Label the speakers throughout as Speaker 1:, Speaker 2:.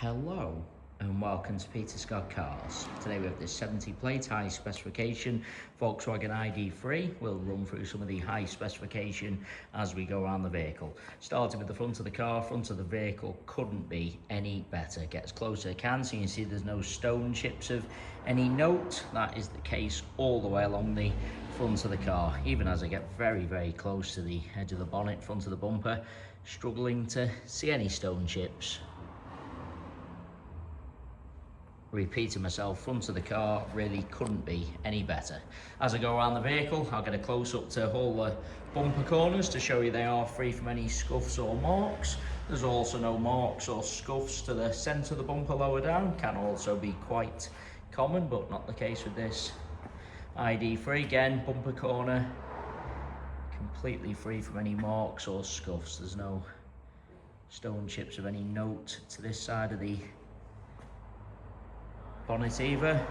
Speaker 1: Hello and welcome to Peter Scott Cars. Today we have this 70 plate high specification Volkswagen ID 3. We'll run through some of the high specification as we go around the vehicle. Starting with the front of the car, front of the vehicle couldn't be any better. Get as close as I can so you can see there's no stone chips of any note. That is the case all the way along the front of the car. Even as I get very close to the edge of the bonnet, front of the bumper, struggling to see any stone chips. Repeating myself, front of the car really couldn't be any better. As I go around the vehicle, I'll get a close up to all the bumper corners to show you they are free from any scuffs or marks. There's also no marks or scuffs to the centre of the bumper lower down. Can also be quite common, but not the case with this ID3. Again, bumper corner completely free from any marks or scuffs. There's no stone chips of any note to this side of the bonnet either.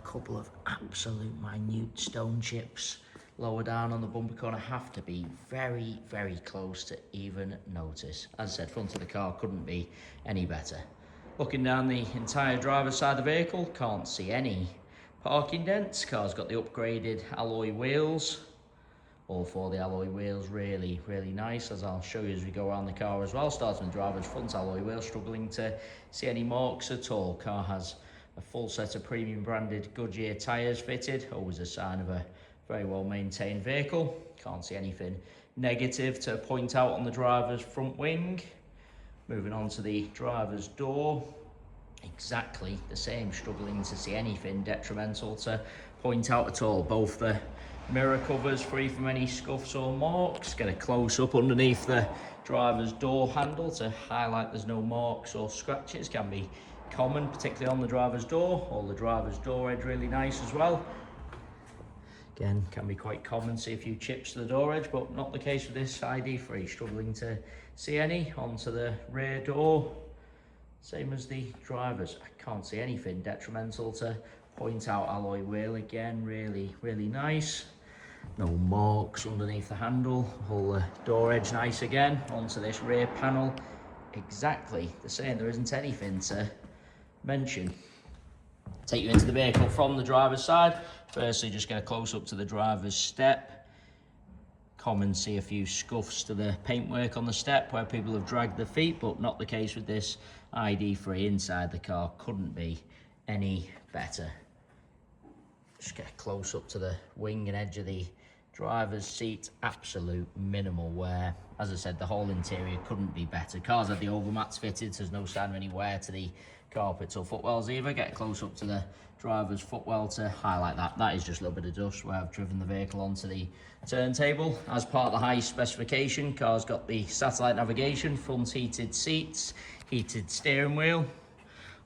Speaker 1: A couple of absolute minute stone chips lower down on the bumper corner. Have to be very close to even notice. As I said, front of the car couldn't be any better. Looking down the entire driver's side of the vehicle, can't see any parking dents. Car's got the upgraded alloy wheels. All four of the alloy wheels really nice, as I'll show you as we go around the car as well. Starting with the driver's front alloy wheel, struggling to see any marks at all. Car has a full set of premium branded Goodyear tyres fitted, always a sign of a very well maintained vehicle. Can't see anything negative to point out on the driver's front wing. Moving on to the driver's door, exactly the same, struggling to see anything detrimental to point out at all. Both the mirror covers free from any scuffs or marks. Get a close up underneath the driver's door handle to highlight there's no marks or scratches. Can be common, particularly on the driver's door. All the driver's door edge really nice as well. Again, can be quite common, see a few chips to the door edge, but not the case with this ID3. Struggling to see any. Onto the rear door, same as the driver's. I can't see anything detrimental to point out. Alloy wheel again, really nice. No marks underneath the handle. All the door edge nice again. Onto this rear panel, exactly the same. There isn't anything to mention. Take you into the vehicle from the driver's side. Firstly, just get a close up to the driver's step. Common, see a few scuffs to the paintwork on the step where people have dragged their feet, but not the case with this ID3. Inside the car couldn't be any better. Just get close up to the wing and edge of the driver's seat. Absolute minimal wear. As I said, the whole interior couldn't be better. Car's had the overmats fitted, so there's no sign of any wear to the carpets or footwells either. Get close up to the driver's footwell to highlight that. That is just a little bit of dust where I've driven the vehicle onto the turntable. As part of the high specification, car's got the satellite navigation, front heated seats, heated steering wheel.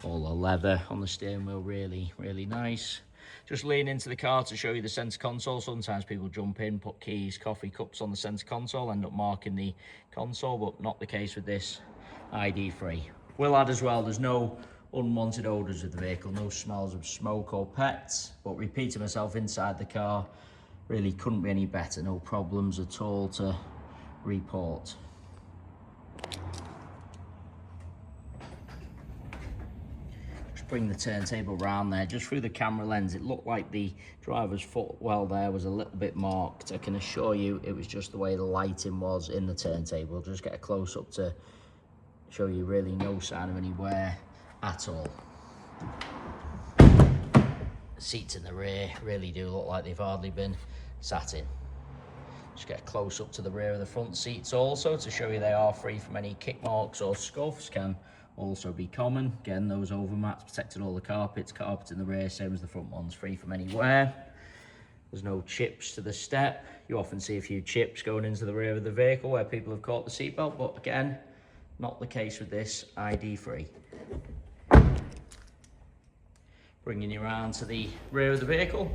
Speaker 1: All the leather on the steering wheel, really nice. Just lean into the car to show you the centre console. Sometimes people jump in, put keys, coffee cups on the centre console, end up marking the console, but not the case with this ID3. Will add as well, there's no unwanted odours with the vehicle, no smells of smoke or pets, but repeating myself, inside the car really couldn't be any better. No problems at all to report. Bring the turntable round there, just through the camera lens. It looked like the driver's footwell there was a little bit marked. I can assure you it was just the way the lighting was in the turntable. Just get a close up to show you really no sign of any wear at all. The seats in the rear really do look like they've hardly been sat in. Just get a close up to the rear of the front seats also to show you they are free from any kick marks or scuffs. Can also be common. Again, those overmats protected all the carpets. Carpet in the rear, same as the front ones, free from any wear. There's no chips to the step. You often see a few chips going into the rear of the vehicle where people have caught the seatbelt, but again, not the case with this ID3. Bringing you around to the rear of the vehicle.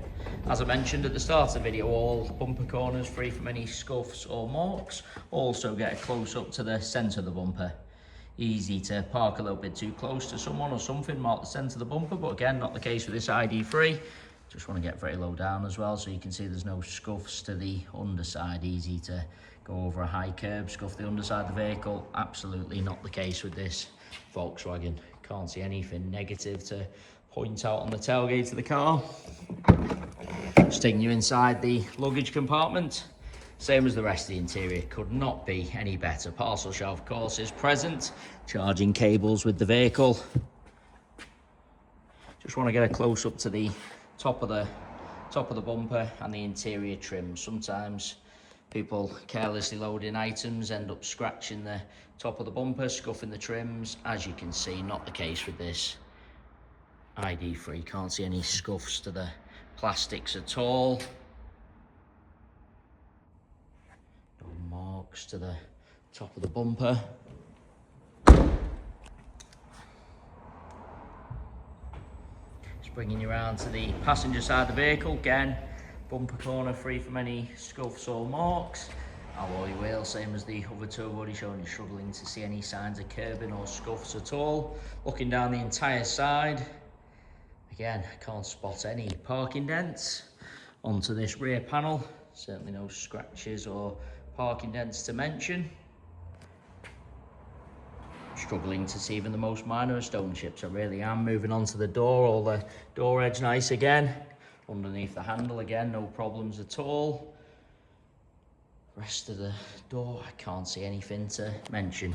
Speaker 1: As I mentioned at the start of the video, all bumper corners free from any scuffs or marks. Also get a close up to the centre of the bumper. Easy to park a little bit too close to someone or something, mark the centre of the bumper, but again, not the case with this ID3. Just want to get very low down as well so you can see there's no scuffs to the underside. Easy to go over a high curb, scuff the underside of the vehicle. Absolutely not the case with this Volkswagen. Can't see anything negative to point out on the tailgate of the car. Just taking you inside the luggage compartment. Same as the rest of the interior, could not be any better. Parcel shelf, of course, is present. Charging cables with the vehicle. Just want to get a close up to the top of the bumper and the interior trim. Sometimes people carelessly loading items end up scratching the top of the bumper, scuffing the trims. As you can see, not the case with this ID free. Can't see any scuffs to the plastics at all. No marks to the top of the bumper. Just bringing you around to the passenger side of the vehicle. Again, bumper corner free from any scuffs or marks. Alloy wheel, same as the other two I've already shown you, struggling to see any signs of curbing or scuffs at all. Looking down the entire side, again, can't spot any parking dents. Onto this rear panel, certainly no scratches or parking dents to mention. Struggling to see even the most minor of stone chips. I really am. Moving on to the door, all the door edge nice again. Underneath the handle again, no problems at all. Rest of the door, I can't see anything to mention.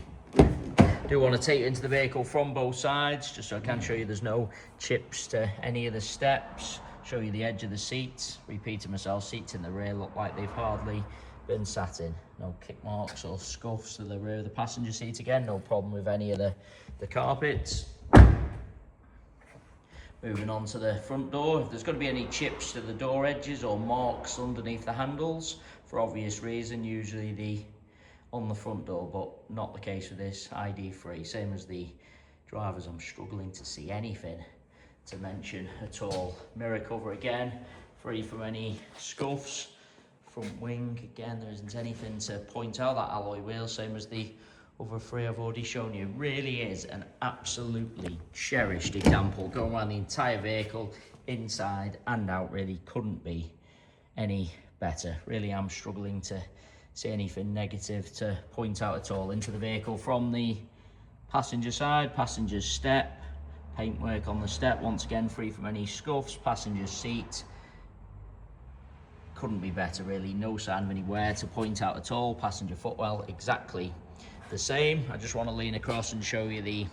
Speaker 1: Do want to take you into the vehicle from both sides, just so I can show you there's no chips to any of the steps. Show you the edge of the seats. Repeating myself, seats in the rear look like they've hardly been sat in. No kick marks or scuffs to the rear of the passenger seat again. No problem with any of the carpets. Moving on to the front door, if there's going to be any chips to the door edges or marks underneath the handles, for obvious reason, usually on the front door, but not the case with this ID free. Same as the drivers, I'm struggling to see anything to mention at all. Mirror cover again, free from any scuffs. Front wing, again, there isn't anything to point out. That alloy wheel, same as the other three I've already shown you. Really is an absolutely cherished example. Going around the entire vehicle, inside and out, really couldn't be any better. Really am struggling to see anything negative to point out at all. Into the vehicle from the passenger side, passenger step, paintwork on the step, once again free from any scuffs. Passenger seat, couldn't be better really, no sign of any wear to point out at all. Passenger footwell, exactly the same. I just want to lean across and show you the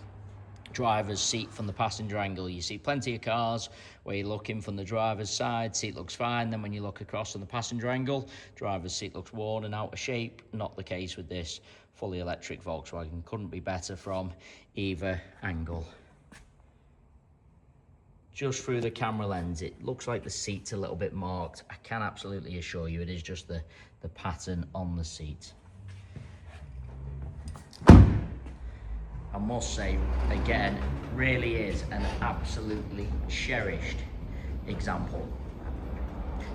Speaker 1: driver's seat from the passenger angle. You see plenty of cars where you're looking from the driver's side, seat looks fine. Then when you look across on the passenger angle, driver's seat looks worn and out of shape. Not the case with this fully electric Volkswagen. Couldn't be better from either angle. Just through the camera lens, it looks like the seat's a little bit marked. I can absolutely assure you it is just the pattern on the seat. I must say, again, really is an absolutely cherished example.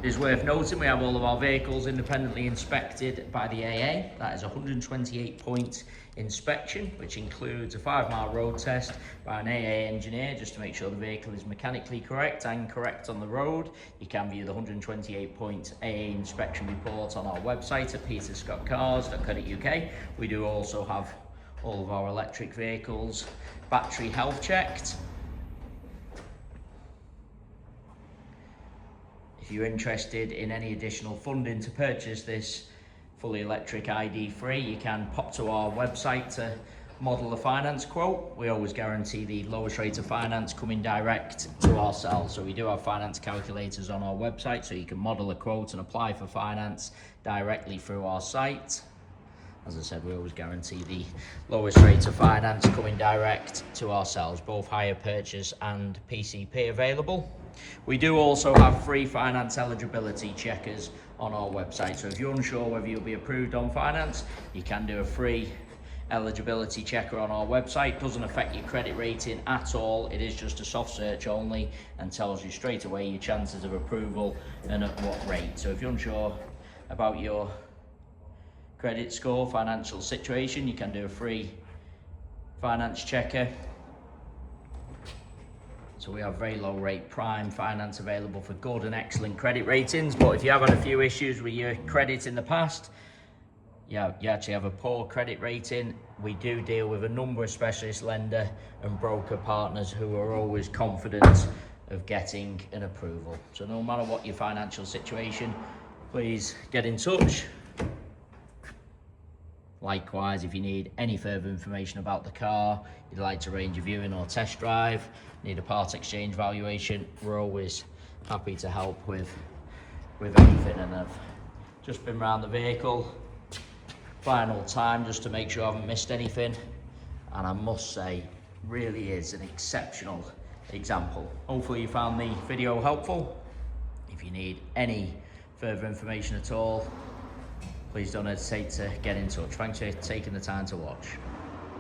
Speaker 1: It is worth noting we have all of our vehicles independently inspected by the AA. That is a 128-point inspection, which includes a 5-mile road test by an AA engineer, just to make sure the vehicle is mechanically correct and correct on the road. You can view the 128-point AA inspection report on our website at peterscottcars.co.uk. We do also have all of our electric vehicles battery health checked. If you're interested in any additional funding to purchase this fully electric ID free, you can pop to our website to model a finance quote. We always guarantee the lowest rate of finance coming direct to ourselves. So we do have finance calculators on our website, so you can model a quote and apply for finance directly through our site. As I said, we always guarantee the lowest rate of finance coming direct to ourselves, both hire purchase and PCP available. We do also have free finance eligibility checkers on our website. So if you're unsure whether you'll be approved on finance, you can do a free eligibility checker on our website. Doesn't affect your credit rating at all. It is just a soft search only and tells you straight away your chances of approval and at what rate. So if you're unsure about your credit score, financial situation, you can do a free finance checker. So we have very low rate prime finance available for good and excellent credit ratings. But if you have had a few issues with your credit in the past, you actually have a poor credit rating, we do deal with a number of specialist lender and broker partners who are always confident of getting an approval. So no matter what your financial situation, please get in touch. Likewise, if you need any further information about the car, you'd like to arrange a viewing or test drive, need a part exchange valuation, we're always happy to help with anything. And I've just been around the vehicle final time just to make sure I haven't missed anything, and I must say, really is an exceptional example. Hopefully you found the video helpful. If you need any further information at all, please don't hesitate to get in touch. Thanks for taking the time to watch.